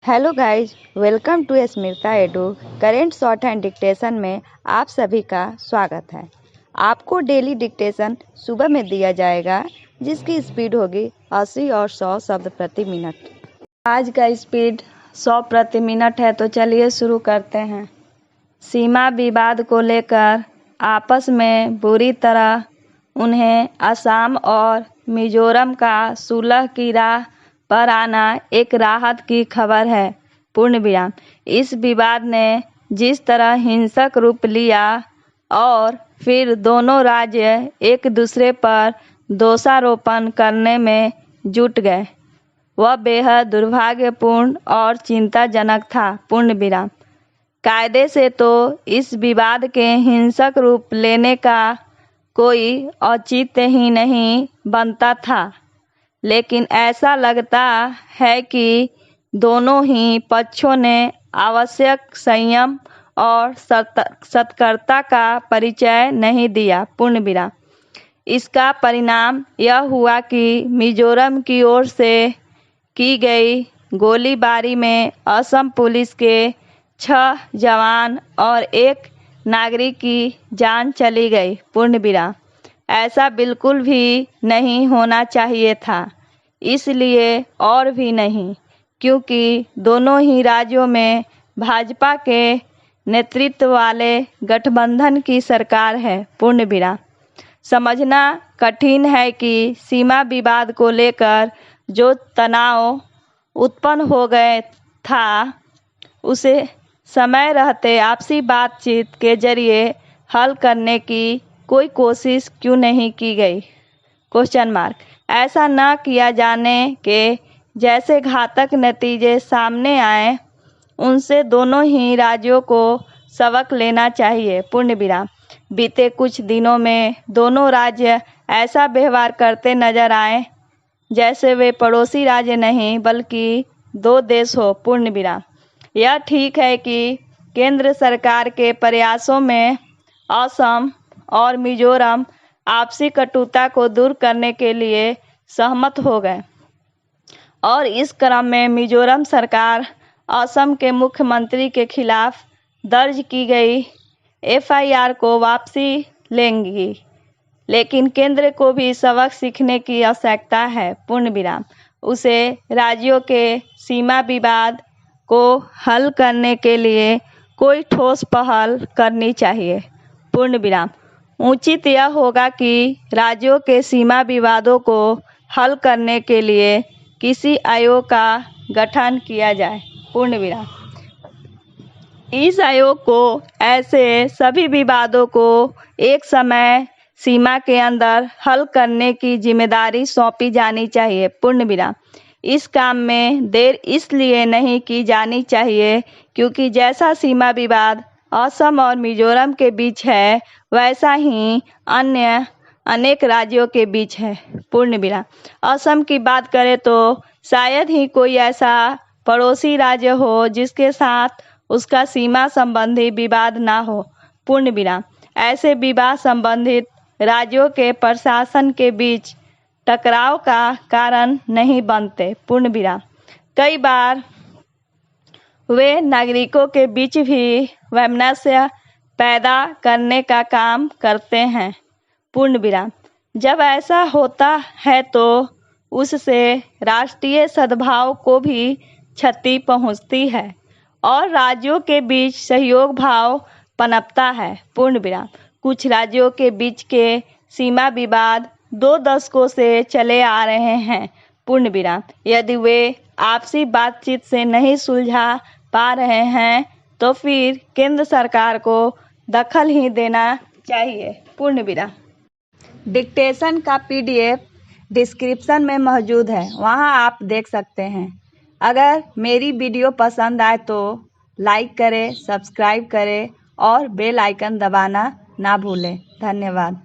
Hello guys, welcome to Smita edu. Current shorthand dictation में आप सभी का स्वागत है। आपको डेली डिक्टेशन सुबह में दिया जाएगा जिसकी स्पीड होगी 80 और 100 शब्द प्रति मिनट। आज का स्पीड 100 प्रति मिनट है, तो चलिए शुरू करते हैं। सीमा विवाद को लेकर आपस में बुरी तरह उन्हें असम और मिजोरम का सुलह की राह पर आना एक राहत की खबर है। पूर्ण विराम। इस विवाद ने जिस तरह हिंसक रूप लिया और फिर दोनों राज्य एक दूसरे पर दोषारोपण करने में जुट गए, वह बेहद दुर्भाग्यपूर्ण और चिंताजनक था। पूर्ण विराम। कायदे से तो इस विवाद के हिंसक रूप लेने का कोई औचित्य ही नहीं बनता था, लेकिन ऐसा लगता है कि दोनों ही पक्षों ने आवश्यक संयम और सतर्कता का परिचय नहीं दिया। पूर्ण विराम। इसका परिणाम यह हुआ कि मिजोरम की ओर से की गई गोलीबारी में असम पुलिस के 6 जवान और 1 नागरिक की जान चली गई। पूर्ण विराम। ऐसा बिल्कुल भी नहीं होना चाहिए था, इसलिए और भी नहीं क्योंकि दोनों ही राज्यों में भाजपा के नेतृत्व वाले गठबंधन की सरकार है। पूर्ण विराम। समझना कठिन है कि सीमा विवाद को लेकर जो तनाव उत्पन्न हो गए था, उसे समय रहते आपसी बातचीत के जरिए हल करने की कोई कोशिश क्यों नहीं की गई? Question mark. ऐसा न किया जाने के जैसे घातक नतीजे सामने आए, उनसे दोनों ही राज्यों को सबक लेना चाहिए। पूर्ण विराम। बीते कुछ दिनों में दोनों राज्य ऐसा व्यवहार करते नजर आए जैसे वे पड़ोसी राज्य नहीं बल्कि 2 देश हो। पूर्ण विराम। यह ठीक है कि केंद्र सरकार के प्रयासों में असम और मिजोरम आपसी कटुता को दूर करने के लिए सहमत हो गए और इस क्रम में मिजोरम सरकार असम के मुख्यमंत्री के खिलाफ दर्ज की गई एफआईआर को वापसी लेंगी, लेकिन केंद्र को भी सबक सीखने की आवश्यकता है। पूर्ण विराम। उसे राज्यों के सीमा विवाद को हल करने के लिए कोई ठोस पहल करनी चाहिए। पूर्ण विराम। उचित यह होगा कि राज्यों के सीमा विवादों को हल करने के लिए किसी आयोग का गठन किया जाए। पूर्ण विराम। इस आयोग को ऐसे सभी विवादों को एक समय सीमा के अंदर हल करने की जिम्मेदारी सौंपी जानी चाहिए। पूर्ण विराम। इस काम में देर इसलिए नहीं की जानी चाहिए क्योंकि जैसा सीमा विवाद असम और मिजोरम के बीच है, वैसा ही अन्य अनेक राज्यों के बीच है। पूर्ण विराम। असम की बात करें तो शायद ही कोई ऐसा पड़ोसी राज्य हो जिसके साथ उसका सीमा संबंधी विवाद ना हो। पूर्ण विराम। ऐसे विवाद संबंधित राज्यों के प्रशासन के बीच टकराव का कारण नहीं बनते। पूर्ण विराम। कई बार वे नागरिकों के बीच भी वैमनस्य पैदा करने का काम करते हैं। पूर्ण विराम। जब ऐसा होता है तो उससे राष्ट्रीय सद्भाव को भी क्षति पहुंचती है और राज्यों के बीच सहयोग भाव पनपता है। पूर्ण विराम। कुछ राज्यों के बीच के सीमा विवाद 2 दशकों से चले आ रहे हैं। पूर्ण विराम। यदि वे आपसी बातचीत से नहीं सुलझा पा रहे हैं तो फिर केंद्र सरकार को दखल ही देना चाहिए। पूर्ण विराम। डिक्टेशन का PDF डिस्क्रिप्शन में मौजूद है, वहां आप देख सकते हैं। अगर मेरी वीडियो पसंद आए तो लाइक करें, सब्सक्राइब करें और बेल आइकन दबाना ना भूलें। धन्यवाद।